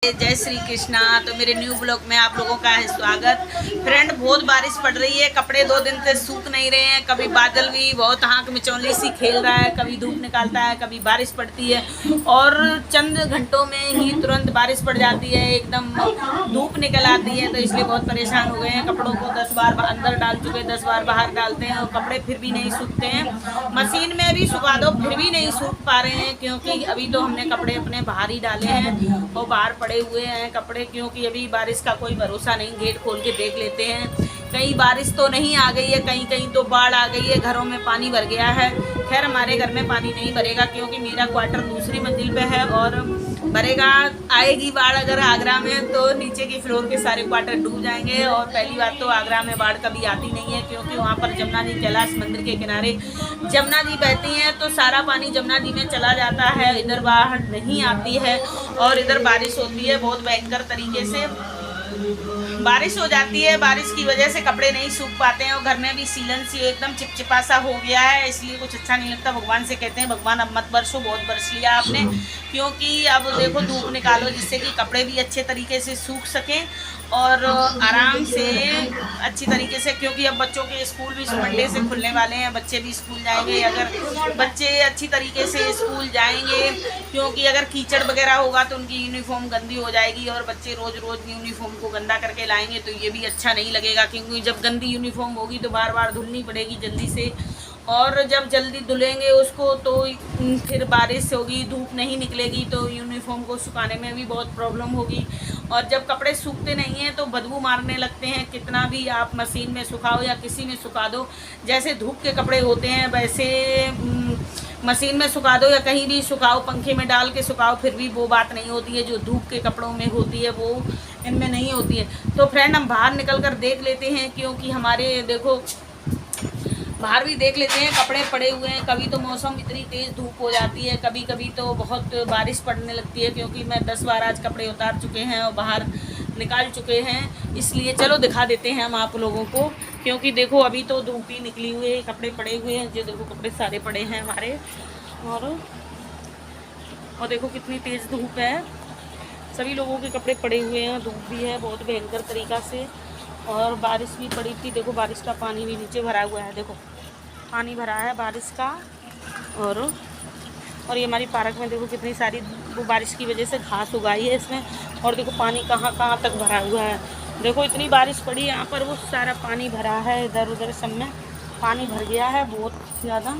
जय श्री कृष्णा। तो मेरे न्यू ब्लॉग में आप लोगों का है स्वागत। फ्रेंड, बहुत बारिश पड़ रही है, कपड़े 2 दिन से सूख नहीं रहे हैं। कभी बादल भी बहुत हाँक मिचौली सी खेल रहा है, कभी धूप निकालता है, कभी बारिश पड़ती है और चंद घंटों में ही तुरंत बारिश पड़ जाती है, एकदम धूप निकल आती है। तो इसलिए बहुत परेशान हो गए हैं। कपड़ों को 10 बार अंदर डाल चुके, 10 बार बाहर डालते हैं और कपड़े फिर भी नहीं सूखते हैं। मशीन में भी सुखा दो फिर भी नहीं सूख पा रहे हैं, क्योंकि अभी तो हमने कपड़े अपने बाहर ही डाले हैं और बाहर पड़े हुए हैं कपड़े, क्योंकि अभी बारिश का कोई भरोसा नहीं। गेट खोल के देख लेते हैं, कहीं बारिश तो नहीं आ गई है, कहीं कहीं तो बाढ़ आ गई है, घरों में पानी भर गया है। खैर, हमारे घर में पानी नहीं भरेगा क्योंकि मेरा क्वार्टर दूसरी मंजिल पे है और भरेगा आएगी बाढ़ अगर आगरा में, तो नीचे की फ्लोर के सारे क्वार्टर डूब जाएंगे। और पहली बात तो आगरा में बाढ़ कभी आती नहीं है, क्योंकि वहाँ पर जमुना जी, कैलाश मंदिर के किनारे जमुना जी बहती हैं, तो सारा पानी जमुना जी में चला जाता है, इधर बाढ़ नहीं आती है। और इधर बारिश होती है बहुत भयंकर तरीके से, बारिश हो जाती है। बारिश की वजह से कपड़े नहीं सूख पाते हैं और घर में भी सीलन सी एकदम चिपचिपा सा हो गया है, इसलिए कुछ अच्छा नहीं लगता। भगवान से कहते हैं, भगवान अब मत बरसो, बहुत बरस लिया आपने, क्योंकि अब देखो धूप निकालो जिससे कि कपड़े भी अच्छे तरीके से सूख सकें और आराम से अच्छी तरीके से, क्योंकि अब बच्चों के स्कूल भी मंडे से खुलने वाले हैं, बच्चे भी स्कूल जाएंगे। अगर बच्चे अच्छी तरीके से स्कूल जाएंगे, क्योंकि अगर कीचड़ वगैरह होगा तो उनकी यूनिफॉर्म गंदी हो जाएगी और बच्चे रोज़ रोज़ यूनिफॉर्म को गंदा करके लाएंगे तो ये भी अच्छा नहीं लगेगा, क्योंकि जब गंदी यूनिफॉर्म होगी तो बार बार धुलनी पड़ेगी जल्दी से, और जब जल्दी धुलेंगे उसको तो फिर बारिश होगी, धूप नहीं निकलेगी तो यूनिफॉर्म को सुखाने में भी बहुत प्रॉब्लम होगी। और जब कपड़े सूखते नहीं हैं तो बदबू मारने लगते हैं, कितना भी आप मशीन में सुखाओ या किसी में सुखा दो, जैसे धूप के कपड़े होते हैं वैसे मशीन में सुखा दो या कहीं भी सुखाओ, पंखे में डाल के सुखाओ, फिर भी वो बात नहीं होती है जो धूप के कपड़ों में होती है, वो इनमें नहीं होती है। तो फ्रेंड, हम बाहर निकल कर देख लेते हैं, क्योंकि हमारे देखो बाहर भी देख लेते हैं, कपड़े पड़े हुए हैं। कभी तो मौसम इतनी तेज़ धूप हो जाती है, कभी कभी तो बहुत बारिश पड़ने लगती है, क्योंकि मैं 10 बार आज कपड़े उतार चुके हैं और बाहर निकाल चुके हैं। इसलिए चलो दिखा देते हैं हम आप लोगों को, क्योंकि देखो अभी तो धूप ही निकली हुई है, कपड़े पड़े हुए हैं, जो देखो कपड़े सारे पड़े हैं हमारे। और देखो कितनी तेज़ धूप है, सभी लोगों के कपड़े पड़े हुए हैं, धूप भी है बहुत भयंकर तरीक़ा से, और बारिश भी पड़ी थी। देखो बारिश का पानी भी नीचे भरा हुआ है, देखो पानी भरा है बारिश का। और ये हमारी पार्क में देखो कितनी सारी वो बारिश की वजह से घास उगाई है इसमें, और देखो पानी कहाँ कहाँ तक भरा हुआ है। देखो इतनी बारिश पड़ी यहाँ पर, वो सारा पानी भरा है, इधर उधर सब में पानी भर गया है बहुत ज़्यादा।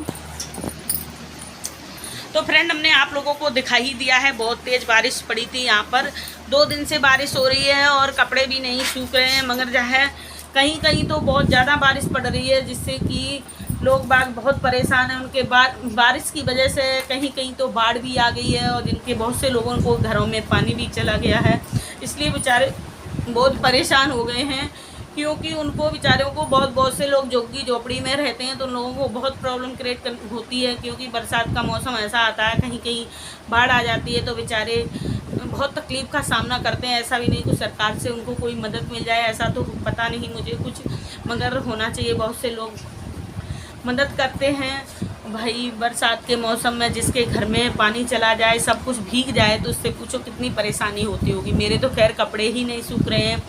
तो फ्रेंड, हमने आप लोगों को दिखा ही दिया है, बहुत तेज़ बारिश पड़ी थी यहाँ पर। 2 दिन से बारिश हो रही है और कपड़े भी नहीं सूख रहे हैं, मगर जो है कहीं कहीं तो बहुत ज़्यादा बारिश पड़ रही है, जिससे कि लोग बाग बहुत परेशान हैं। उनके बाद बारिश की वजह से कहीं कहीं तो बाढ़ भी आ गई है और जिनके बहुत से लोगों को घरों में पानी भी चला गया है, इसलिए बेचारे बहुत परेशान हो गए हैं, क्योंकि उनको बेचारों को बहुत से लोग झुग्गी झोपड़ी में रहते हैं तो उन लोगों को बहुत प्रॉब्लम क्रिएट होती है, क्योंकि बरसात का मौसम ऐसा आता है, कहीं कहीं बाढ़ आ जाती है तो बेचारे बहुत तकलीफ़ का सामना करते हैं। ऐसा भी नहीं कि सरकार से उनको कोई मदद मिल जाए, ऐसा तो पता नहीं मुझे कुछ, मगर होना चाहिए। बहुत से लोग मदद करते हैं भाई, बरसात के मौसम में जिसके घर में पानी चला जाए, सब कुछ भीग जाए, तो उससे पूछो कितनी परेशानी होती होगी। मेरे तो खैर कपड़े ही नहीं सूख रहे हैं,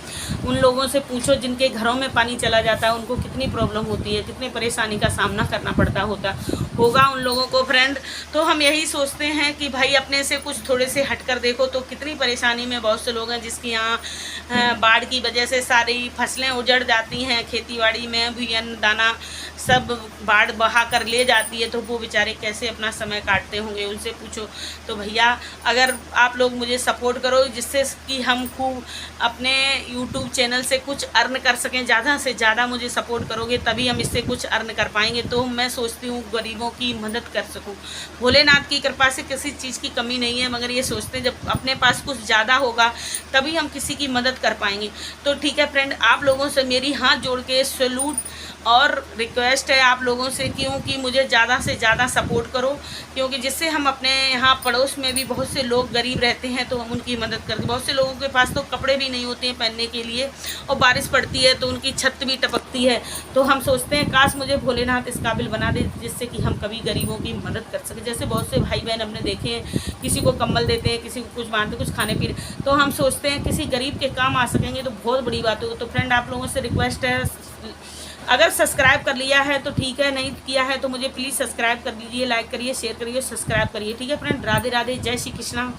उन लोगों से पूछो जिनके घरों में पानी चला जाता है, उनको कितनी प्रॉब्लम होती है, कितनी परेशानी का सामना करना पड़ता होगा उन लोगों को। फ्रेंड, तो हम यही सोचते हैं कि भाई अपने से कुछ थोड़े से हट कर देखो, तो कितनी परेशानी में बहुत से लोग हैं जिसकी यहाँ बाढ़ की वजह से सारी फसलें उजड़ जाती हैं, खेती बाड़ी में भी अन्न दाना सब बाढ़ बहा कर ले जाती है, तो वो बेचारे कैसे अपना समय काटते होंगे, उनसे पूछो। तो भैया, अगर आप लोग मुझे सपोर्ट करो जिससे कि हम खूब अपने यूट्यूब चैनल से कुछ अर्न कर सकें, ज़्यादा से ज़्यादा मुझे सपोर्ट करोगे तभी हम इससे कुछ अर्न कर पाएंगे। तो मैं सोचती हूँ गरीबों की मदद कर सकूँ। भोलेनाथ की कृपा से किसी चीज़ की कमी नहीं है, मगर ये सोचते हैं जब अपने पास कुछ ज़्यादा होगा तभी हम किसी की मदद कर पाएंगे। तो ठीक है फ्रेंड, आप लोगों से मेरी हाथ जोड़ के सैल्यूट और रिक्वेस्ट है आप लोगों से, क्योंकि मुझे ज़्यादा से ज़्यादा सपोर्ट करो, क्योंकि जिससे हम अपने यहाँ पड़ोस में भी बहुत से लोग गरीब रहते हैं तो हम उनकी मदद करते। बहुत से लोगों के पास तो कपड़े भी नहीं होते हैं पहनने के लिए, और बारिश पड़ती है तो उनकी छत भी टपकती है। तो हम सोचते हैं काश मुझे भोलेनाथ इस काबिल बना दे जिससे कि हम कभी गरीबों की मदद कर सकें। जैसे बहुत से भाई बहन हमने देखे हैं, किसी को कंबल देते हैं, किसी को कुछ बांटते, कुछ खाने पीने, तो हम सोचते हैं किसी गरीब के काम आ सकेंगे तो बहुत बड़ी बात होगी। तो फ्रेंड आप लोगों से रिक्वेस्ट है, अगर सब्सक्राइब कर लिया है तो ठीक है, नहीं किया है तो मुझे प्लीज़ सब्सक्राइब कर लीजिए, लाइक करिए, शेयर करिए, सब्सक्राइब करिए। ठीक है फ्रेंड, राधे राधे, जय श्री कृष्णा।